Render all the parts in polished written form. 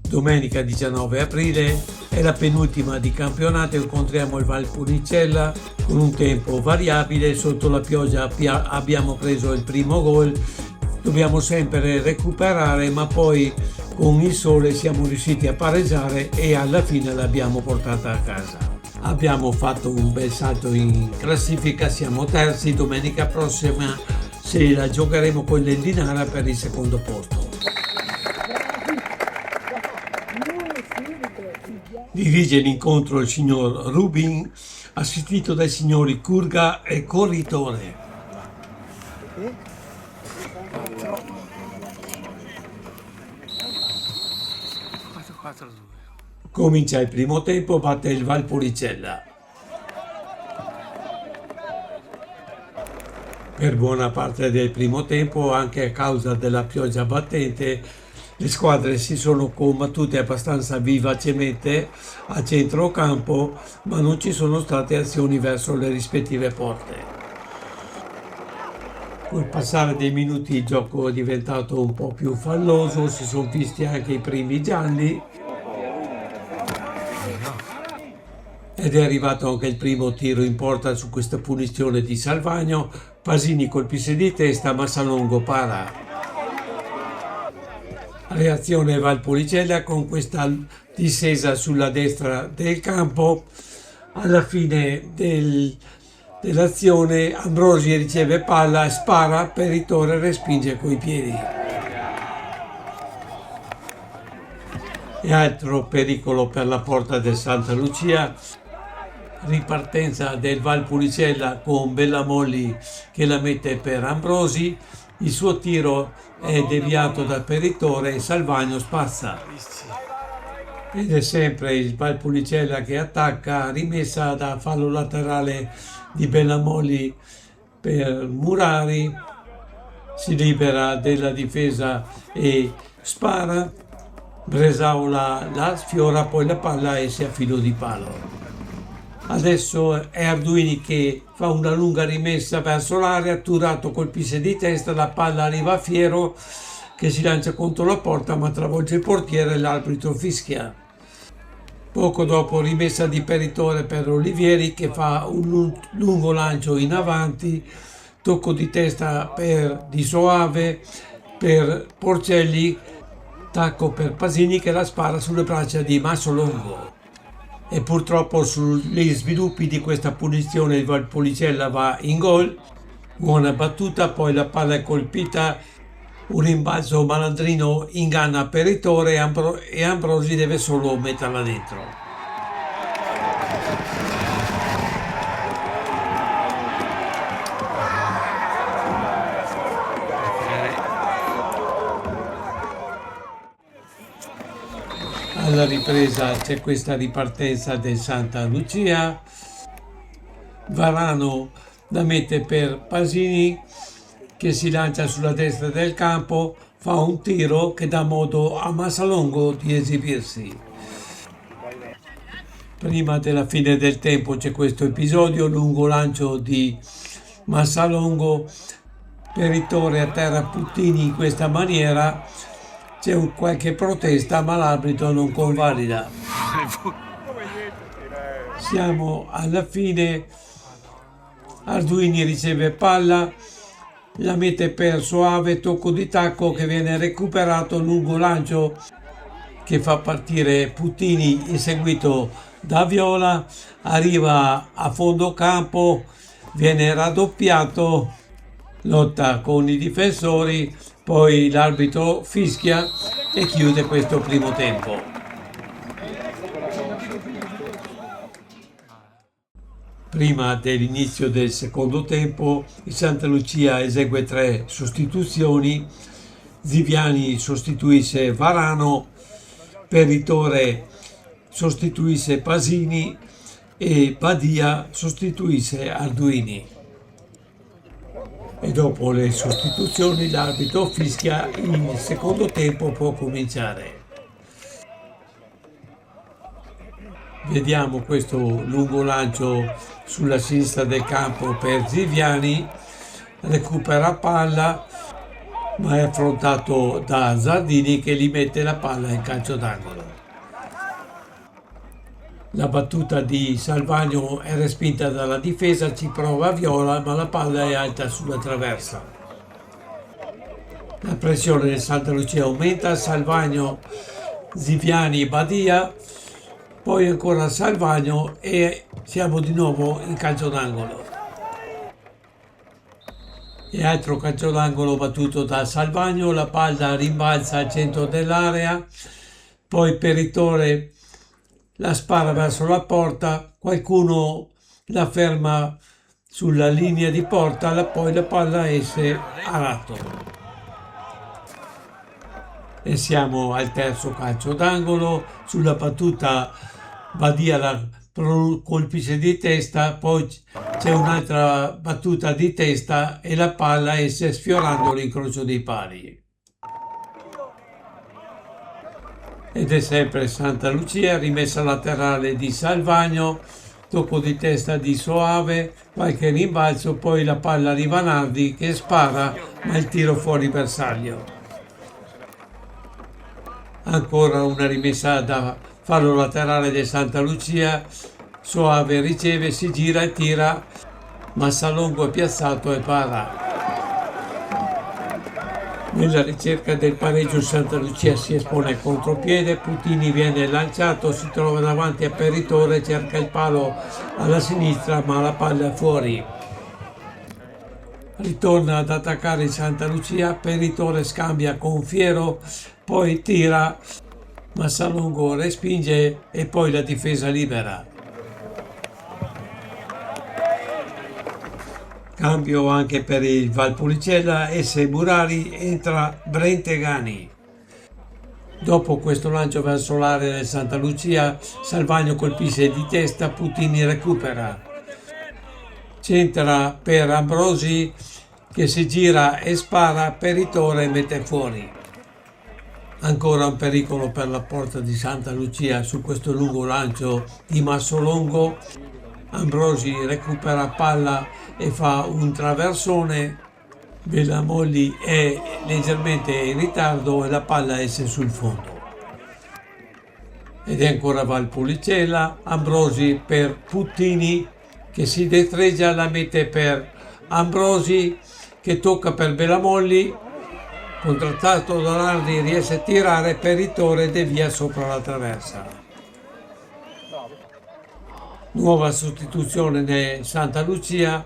Domenica 19 aprile è la penultima di campionato, incontriamo il Valpolicella con un tempo variabile. Sotto la pioggia abbiamo preso il primo gol, dobbiamo sempre recuperare, ma poi con il sole siamo riusciti a pareggiare e alla fine l'abbiamo portata a casa. Abbiamo fatto un bel salto in classifica, siamo terzi. Domenica prossima se la giocheremo con l'Endinara per il secondo posto. Dirige l'incontro il signor Rubin, assistito dai signori Curga e Corritore. Comincia il primo tempo, batte il Valpolicella. Per buona parte del primo tempo, anche a causa della pioggia battente, le squadre si sono combattute abbastanza vivacemente a centrocampo, ma non ci sono state azioni verso le rispettive porte. Col passare dei minuti il gioco è diventato un po' più falloso, si sono visti anche i primi gialli ed è arrivato anche il primo tiro in porta su questa punizione di Salvagno. Pasini colpisce di testa, ma Salongo para. Reazione Valpolicella con questa discesa sulla destra del campo. Alla fine dell'azione Ambrosi riceve palla, spara, Peritore respinge coi piedi. E altro pericolo per la porta del Santa Lucia. Ripartenza del Valpolicella con Bellamolli che la mette per Ambrosi. Il suo tiro è deviato da Peritore e Salvagno spazza. Ed è sempre il Valpolicella che attacca, rimessa da fallo laterale di Bellamolli per Murari, si libera della difesa e spara. Bresau la sfiora, poi la palla esce a filo di palo. Adesso è Arduini che fa una lunga rimessa verso l'area, Turato colpisce di testa, la palla arriva a Fiero che si lancia contro la porta ma travolge il portiere e l'arbitro fischia. Poco dopo rimessa di Peritore per Olivieri che fa un lungo lancio in avanti, tocco di testa di Soave per Porcelli, tacco per Pasini che la spara sulle braccia di Massolongo. E purtroppo sugli sviluppi di questa punizione il Valpolicella va in gol. Buona battuta, poi la palla è colpita, un rimbalzo malandrino inganna Peritore e Ambrosi deve solo metterla dentro. Alla ripresa c'è questa ripartenza del Santa Lucia, Varano la mette per Pasini che si lancia sulla destra del campo, fa un tiro che dà modo a Massalongo di esibirsi. Prima della fine del tempo c'è questo episodio, lungo lancio di Massalongo, Peritore a terra Puttini in questa maniera. C'è qualche protesta ma l'arbitro non convalida. Siamo alla fine, Arduini riceve palla, la mette per Soave, tocco di tacco che viene recuperato, lungo lancio che fa partire Puttini inseguito da Viola, arriva a fondo campo, viene raddoppiato, lotta con i difensori, poi l'arbitro fischia e chiude questo primo tempo. Prima dell'inizio del secondo tempo, il Santa Lucia esegue 3 sostituzioni. Ziviani sostituisce Varano, Peritore sostituisce Pasini e Badia sostituisce Arduini. E dopo le sostituzioni l'arbitro fischia, il secondo tempo può cominciare. Vediamo questo lungo lancio sulla sinistra del campo per Ziviani, recupera palla, ma è affrontato da Zardini che gli mette la palla in calcio d'angolo. La battuta di Salvagno è respinta dalla difesa, ci prova Viola, ma la palla è alta sulla traversa. La pressione del Santa Lucia aumenta, Salvagno, Ziviani, Badia, poi ancora Salvagno e siamo di nuovo in calcio d'angolo. E altro calcio d'angolo battuto da Salvagno, la palla rimbalza al centro dell'area, poi Peritore la spara verso la porta, qualcuno la ferma sulla linea di porta, poi la palla esce a lato. E siamo al terzo calcio d'angolo, sulla battuta Badia la colpisce di testa, poi c'è un'altra battuta di testa e la palla esce sfiorando l'incrocio dei pali. Ed è sempre Santa Lucia, rimessa laterale di Salvagno, tocco di testa di Soave, qualche rimbalzo, poi la palla arriva a Nardi che spara, ma il tiro fuori bersaglio. Ancora una rimessa da fallo laterale del Santa Lucia, Soave riceve, si gira e tira, Massalongo è piazzato e para. Nella ricerca del pareggio Santa Lucia si espone al contropiede, Putini viene lanciato, si trova davanti a Peritore, cerca il palo alla sinistra ma la palla è fuori. Ritorna ad attaccare il Santa Lucia, Peritore scambia con Fiero, poi tira, Massalongo respinge e poi la difesa libera. Cambio anche per il Valpolicella, S. Murari, entra Brentegani. Dopo questo lancio verso l'area del Santa Lucia, Salvagno colpisce di testa, Putini recupera. Centra per Ambrosi che si gira e spara, Peritore e mette fuori. Ancora un pericolo per la porta di Santa Lucia su questo lungo lancio di Massolongo. Ambrosi recupera palla e fa un traversone, Bellamolli è leggermente in ritardo e la palla esce sul fondo. Ed è ancora Valpolicella, Ambrosi per Putini che si destreggia, la mette per Ambrosi che tocca per Bellamolli, contrattato da Nardi riesce a tirare, Peritore devia sopra la traversa. Nuova sostituzione nel Santa Lucia,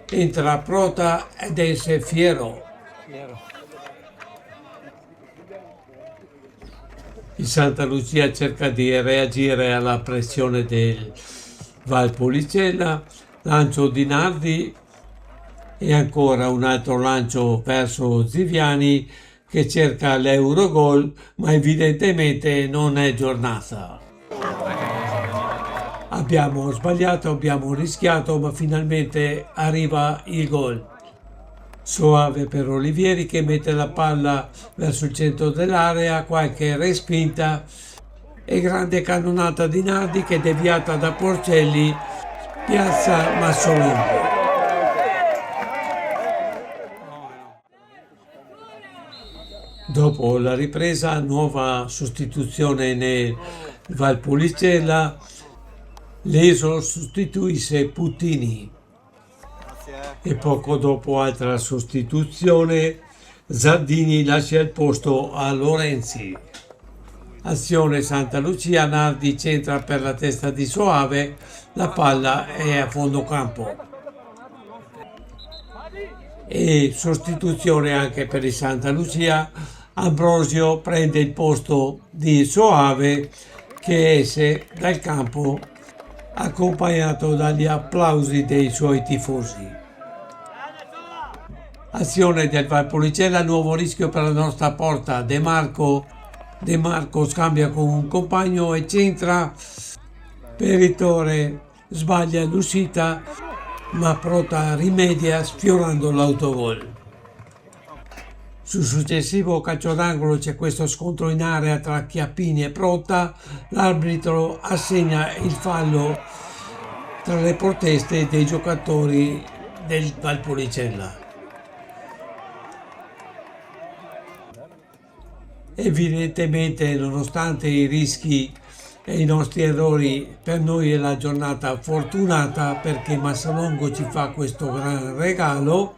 entra Prota ed esce Fiero. Il Santa Lucia cerca di reagire alla pressione del Valpolicella, lancio di Nardi e ancora un altro lancio verso Ziviani che cerca l'Eurogol, ma evidentemente non è giornata. Abbiamo sbagliato, abbiamo rischiato, ma finalmente arriva il gol. Soave per Olivieri che mette la palla verso il centro dell'area, qualche respinta e grande cannonata di Nardi che deviata da Porcelli piazza Massolongo. Dopo la ripresa, nuova sostituzione nel Valpolicella, Leso sostituisce Putini e poco dopo altra sostituzione, Zardini lascia il posto a Lorenzi. Azione Santa Lucia, Nardi centra per la testa di Soave, la palla è a fondo campo. E sostituzione anche per il Santa Lucia, Ambrosio prende il posto di Soave che esce dal campo accompagnato dagli applausi dei suoi tifosi. Azione del Valpolicella, nuovo rischio per la nostra porta, De Marco scambia con un compagno e centra, Peritore sbaglia l'uscita ma Prota rimedia sfiorando l'autogol. Sul successivo calcio d'angolo c'è questo scontro in area tra Chiappini e Prota, l'arbitro assegna il fallo tra le proteste dei giocatori del Valpolicella. Evidentemente, nonostante i rischi e i nostri errori, per noi è la giornata fortunata perché Massalongo ci fa questo gran regalo.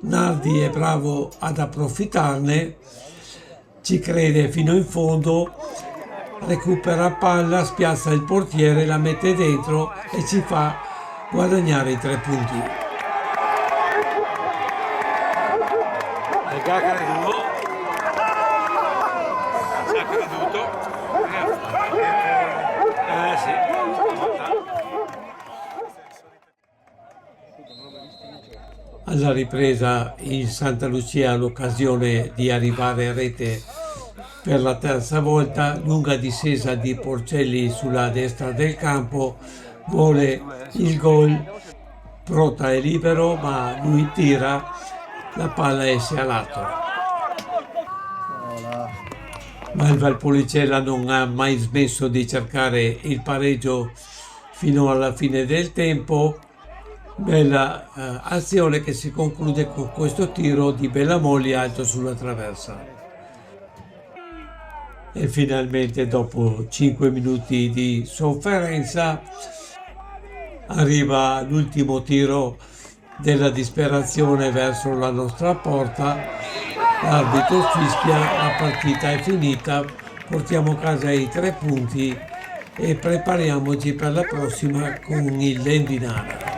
Nardi è bravo ad approfittarne, ci crede fino in fondo, recupera palla, spiazza il portiere, la mette dentro e ci fa guadagnare i 3 punti. È già creduto. Ci ha creduto. Sì. Alla ripresa il Santa Lucia ha l'occasione di arrivare a rete per la terza volta, lunga discesa di Porcelli sulla destra del campo, vuole il gol, Prota è libero ma lui tira, la palla esce a lato. Ma il Valpolicella non ha mai smesso di cercare il pareggio fino alla fine del tempo. Bella azione che si conclude con questo tiro di Bellamoli alto sulla traversa. E finalmente, dopo 5 minuti di sofferenza, arriva l'ultimo tiro della disperazione verso la nostra porta. L'arbitro fischia, la partita è finita, portiamo a casa i 3 punti e prepariamoci per la prossima con il Lendinara.